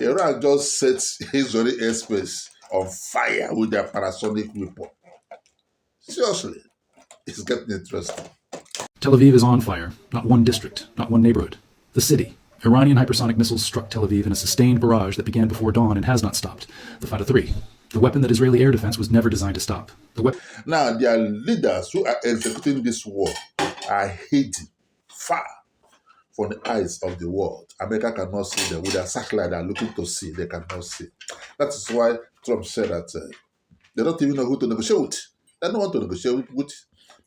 Iran just sets Israeli airspace on fire with their parasonic weapon. Seriously, it's getting interesting. Tel Aviv is on fire. Not one district, not one neighborhood. The city. Iranian hypersonic missiles struck Tel Aviv in a sustained barrage that began before dawn and has not stopped. The Fata 3. The weapon that Israeli air defense was never designed to stop. Now, their leaders who are executing this war are hidden far from the eyes of the world. America cannot see them. With their satellite they are looking to see, they cannot see. That is why Trump said that they don't even know who to negotiate with. They don't want to negotiate with,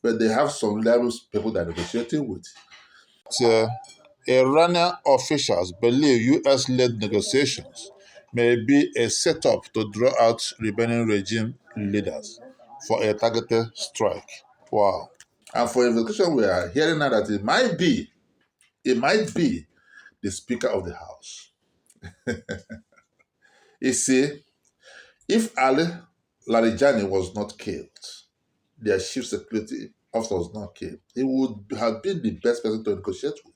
but they have some reliable people they're negotiating with. Iranian officials believe U.S.-led negotiations may be a setup to draw out remaining regime leaders for a targeted strike. Wow. And for investigation, we are hearing now that it might be the Speaker of the House. You see, if Ali Larijani was not killed, their chief security officer was not killed, he would have been the best person to negotiate with.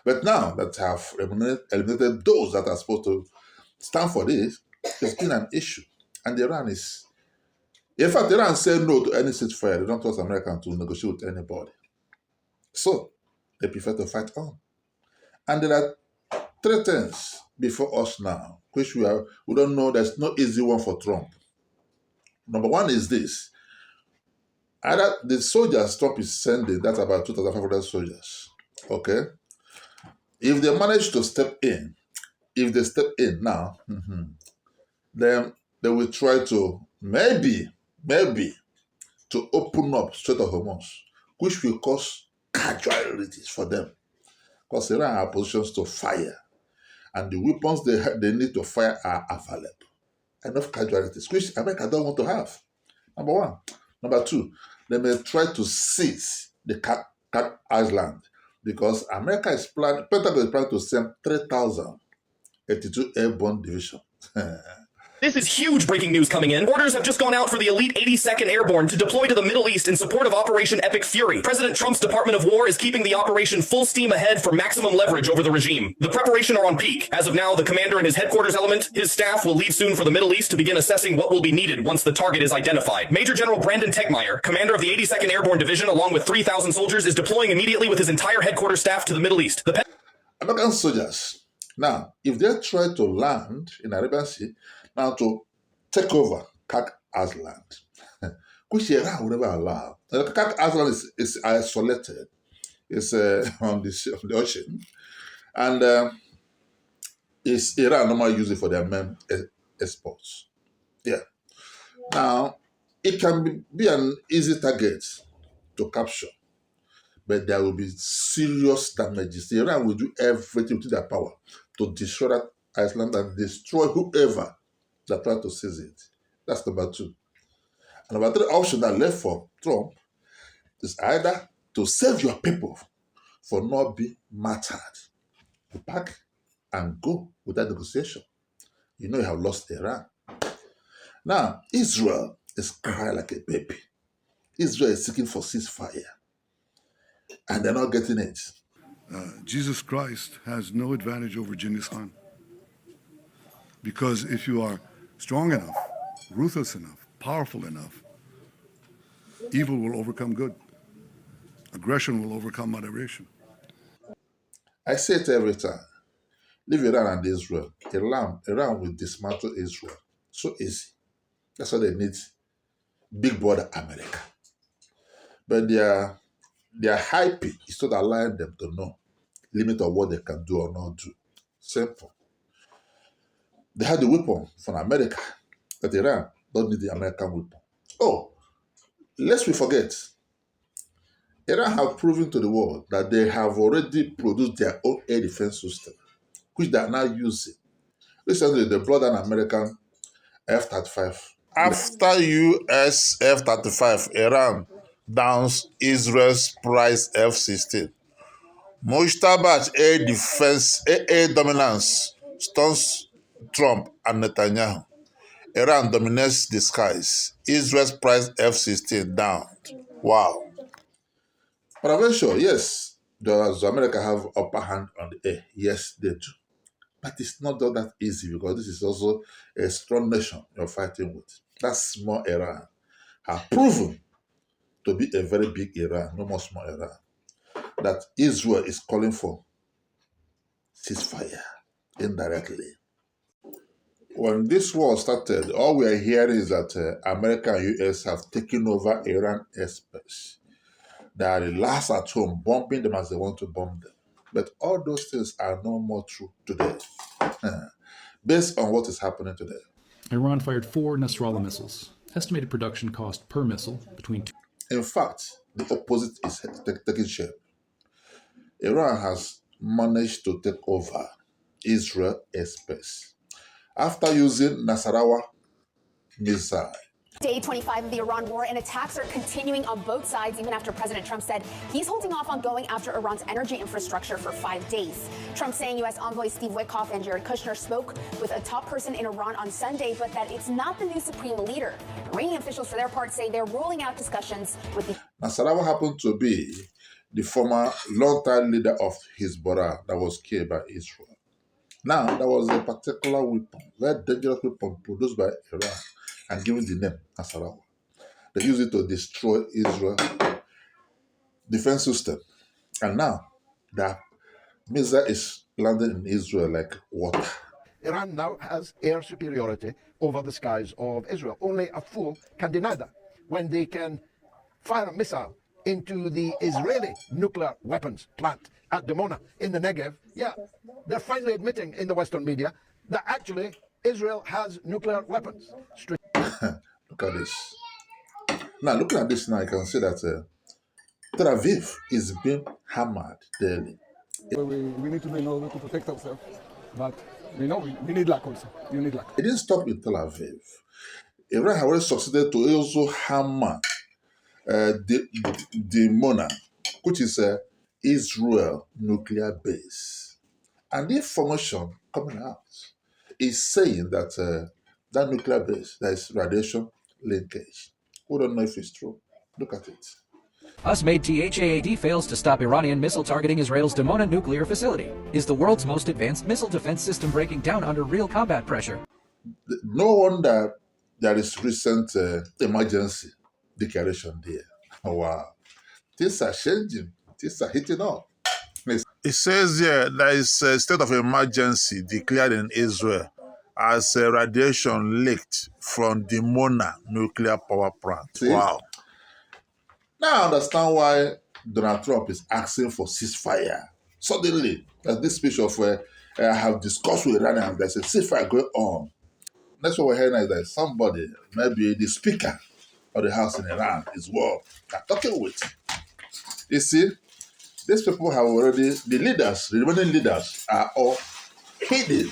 But now that have eliminated those that are supposed to stand for this, it's been an issue. And Iran is... In fact, Iran said no to any ceasefire. They don't trust America to negotiate with anybody. So, they prefer to fight on. And there are three things before us now, which we don't know. There's no easy one for Trump. Number one is this. Either the soldiers Trump is sending, that's about 2,500 soldiers, okay? If they manage to step in, now, then they will try to maybe to open up Strait of Hormuz, which will cause casualties for them. Because Iran have positions to fire, and the weapons they need to fire are available. Enough casualties, which America don't want to have. Number one. Number two, they may try to seize the Cat Island, because America is planning, Pentagon is planning to send 3,082 airborne division. This is huge breaking news coming in. Orders have just gone out for the elite 82nd Airborne to deploy to the Middle East in support of Operation Epic Fury. President Trump's Department of War is keeping the operation full steam ahead for maximum leverage over the regime. The preparation are on peak. As of now, the commander and his headquarters element, his staff, will leave soon for the Middle East to begin assessing what will be needed once the target is identified. Major General Brandon Tegmeyer, commander of the 82nd Airborne Division, along with 3,000 soldiers, is deploying immediately with his entire headquarters staff to the Middle East. American soldiers, now, if they try to land in Arabian Sea, now to take over Kak Island, which Iran will never allow. Kak Island is isolated. It's on the ocean. And Iran normally use it for their main exports. Yeah. Now, it can be an easy target to capture, but there will be serious damages. Iran will do everything within their power to destroy that island and destroy whoever that try to seize it. That's number two. And number three option that left for Trump is either to save your people for not being martyred. You pack and go without negotiation. You know you have lost Iran. Now, Israel is crying like a baby. Israel is seeking for ceasefire. And they're not getting it. Jesus Christ has no advantage over Genghis Khan. Because if you are strong enough, ruthless enough, powerful enough, evil will overcome good. Aggression will overcome moderation. I say it every time. Leave Iran and Israel. Iran will dismantle Israel. So easy. That's why they need big brother America. But their hype is to allow them to know limit of what they can do or not do. Simple. They had the weapon from America, but Iran don't need the American weapon. Oh, lest we forget, Iran have proven to the world that they have already produced their own air defense system, which they are now using. Recently, they brought an American F-35. After US F-35, Iran downs Israel's prize F-16. Mushtaba's air dominance stuns Trump and Netanyahu. Iran dominates the skies. Israel's prize F-16 down. Wow. But eventually, yes, does America have upper hand on the air? Yes, they do. But it's not that easy because this is also a strong nation you're fighting with. That small Iran have proven to be a very big Iran, no more small Iran. That Israel is calling for ceasefire indirectly. When this war started, all we are hearing is that America and US have taken over Iran airspace. They are the last at home, bombing them as they want to bomb them. But all those things are no more true today, based on what is happening today. Iran fired 4 NASRALLAH missiles. Estimated production cost per missile between two. In fact, the opposite is taking shape. Iran has managed to take over Israel airspace after using NASRALLAH missile. Day 25 of the Iran war, and attacks are continuing on both sides, even after President Trump said he's holding off on going after Iran's energy infrastructure for 5 days. Trump saying U.S. envoy Steve Witkoff and Jared Kushner spoke with a top person in Iran on Sunday, but that it's not the new supreme leader. Iranian officials, for their part, say they're ruling out discussions with the... NASRALLAH happened to be the former long-time leader of Hezbollah that was killed by Israel. Now, there was a particular weapon, very dangerous weapon produced by Iran and given the name NASRALLAH. They used it to destroy Israel's defense system. And now, that missile is landing in Israel like water. Iran now has air superiority over the skies of Israel. Only a fool can deny that. When they can fire a missile into the Israeli nuclear weapons plant at Dimona in the Negev, yeah, they're finally admitting in the Western media that actually Israel has nuclear weapons. Look at this. Now, looking at this now, you can see that Tel Aviv is being hammered daily. We need to be in order to protect ourselves. But, we need luck also. You need luck. It didn't stop in Tel Aviv. Iran has already succeeded to also hammer the Mona, which is Israel nuclear base. And the information coming out is saying that that nuclear base, there is radiation linkage. We don't know if it's true. Look at it. US-made THAAD fails to stop Iranian missile targeting Israel's Dimona nuclear facility. Is the world's most advanced missile defense system breaking down under real combat pressure? No wonder there is recent emergency declaration there. Wow. Things are changing. Things are heating up. It says here there is a state of emergency declared in Israel as radiation leaked from the Dimona nuclear power plant. See? Wow. Now I understand why Donald Trump is asking for ceasefire. Suddenly, as this speech of I have discussed with Iranians, there's a ceasefire going on. That's what we're hearing is that somebody, maybe the speaker of the house in Iran, is what they're talking with. You see, these people have already, the remaining leaders are all hidden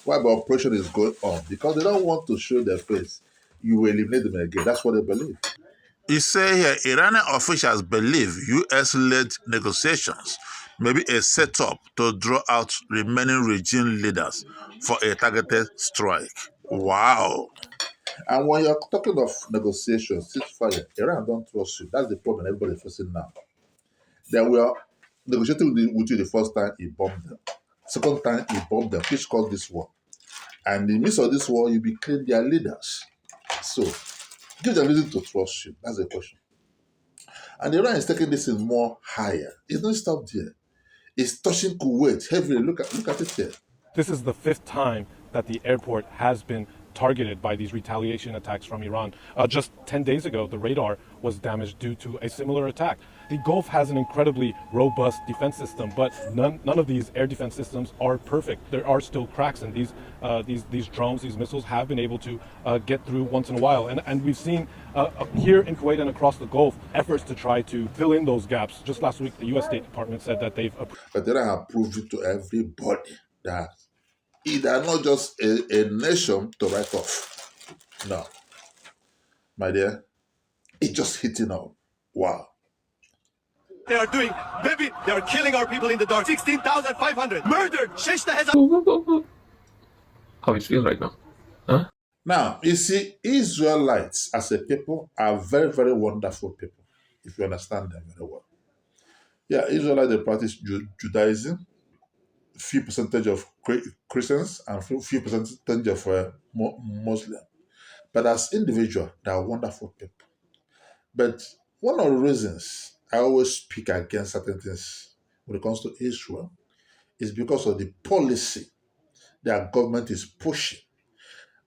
while the operation is going on because they don't want to show their face. You will eliminate them again. That's what they believe. He said here, Iranian officials believe U.S.-led negotiations may be a setup to draw out remaining regime leaders for a targeted strike. Wow. And when you're talking of negotiations, ceasefire, Iran don't trust you. That's the problem everybody's facing now. They were negotiating with you the first time, he bombed them. Second time, he bombed them, which caused this war. And in the midst of this war, you became their leaders. So, give them reason to trust you. That's the question. And Iran is taking this in more higher. It's not stopped there. It's touching Kuwait heavily. Look at it here. This is the 5th time that the airport has been targeted by these retaliation attacks from Iran. Just 10 days ago, the radar was damaged due to a similar attack. The Gulf has an incredibly robust defense system, but none of these air defense systems are perfect. There are still cracks, and these drones, these missiles have been able to get through once in a while. And we've seen here in Kuwait and across the Gulf efforts to try to fill in those gaps. Just last week, the U.S. State Department said that they've... But they have proved it to everybody that they are not just a nation to write off. No. My dear, it's just hitting up. Wow. They are doing, baby, they are killing our people in the dark. 16,500 murdered. How it feel right now? Huh? Now, you see, Israelites as a people are very, very wonderful people, if you understand them very well. Yeah, Israelites, they practice Judaism. few percentage of Christians and few percentage of Muslims. But as individuals, they are wonderful people. But one of the reasons I always speak against certain things when it comes to Israel is because of the policy their government is pushing,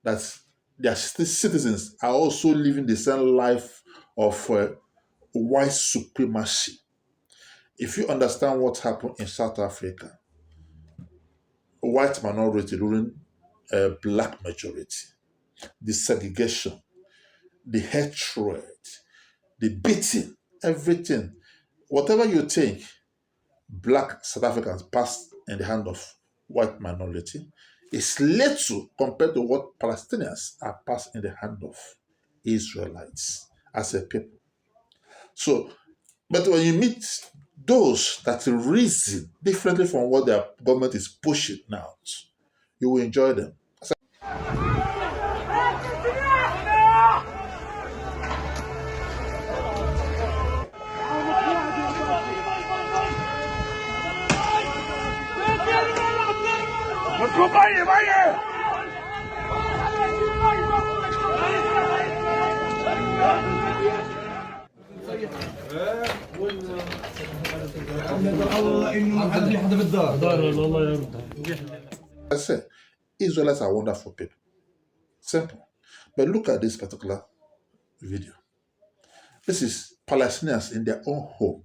that their citizens are also living the same life of white supremacy. If you understand what happened in South Africa, white minority ruling black majority, the segregation, the hatred, the beating, everything, whatever you think, black South Africans passed in the hand of white minority is little compared to what Palestinians are passed in the hand of Israelites as a people. So, but when you meet those that reason differently from what their government is pushing out, you will enjoy them. I say, Israelites are wonderful people. Simple. But look at this particular video. This is Palestinians in their own home.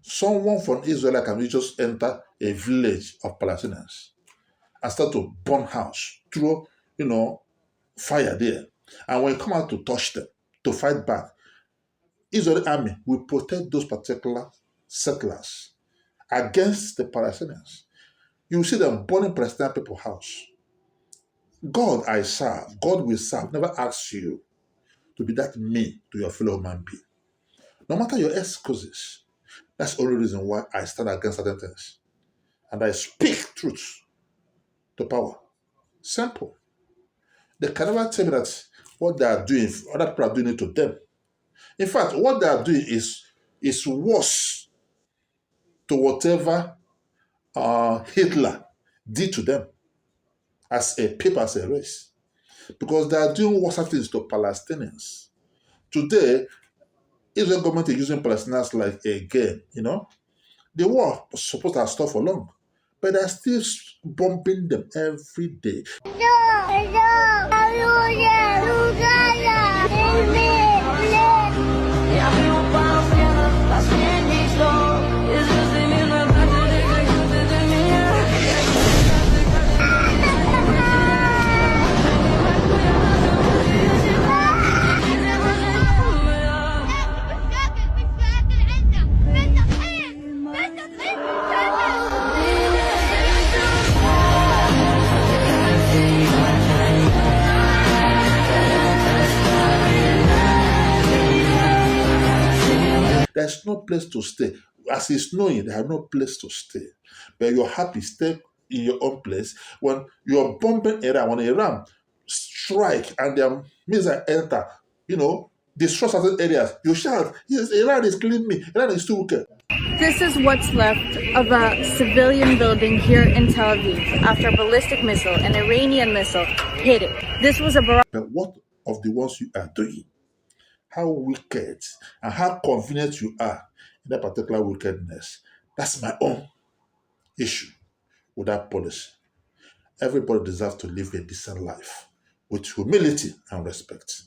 Someone from Israel can just enter a village of Palestinians and start to burn house, throw, fire there. And when you come out to touch them, to fight back, Israeli army will protect those particular settlers against the Palestinians. You see them burning Palestinian people's house. God I serve, God will serve, never asks you to be that mean to your fellow human being. No matter your excuses, that's the only reason why I stand against certain things. And I speak truth to power. Simple. They can never tell me that what they are doing, other people are doing it to them. In fact, what they are doing is worse to whatever Hitler did to them as a people, as a race. Because they are doing worse things to Palestinians. Today, Israel government is using Palestinians like a game, The war was supposed to have stopped for long, but they're still bombing them every day. There's no place to stay. As it's snowing, they have no place to stay. But you're happy, stay in your own place. When you're bombing Iran, when Iran strike and their missiles enter, destroy certain areas, you shout, yes, Iran is killing me. Iran is too wicked. This is what's left of a civilian building here in Tel Aviv after a ballistic missile, an Iranian missile, hit it. This was a But what of the ones you are doing? How wicked and how convenient you are in that particular wickedness. That's my own issue with that policy. Everybody deserves to live a decent life with humility and respect.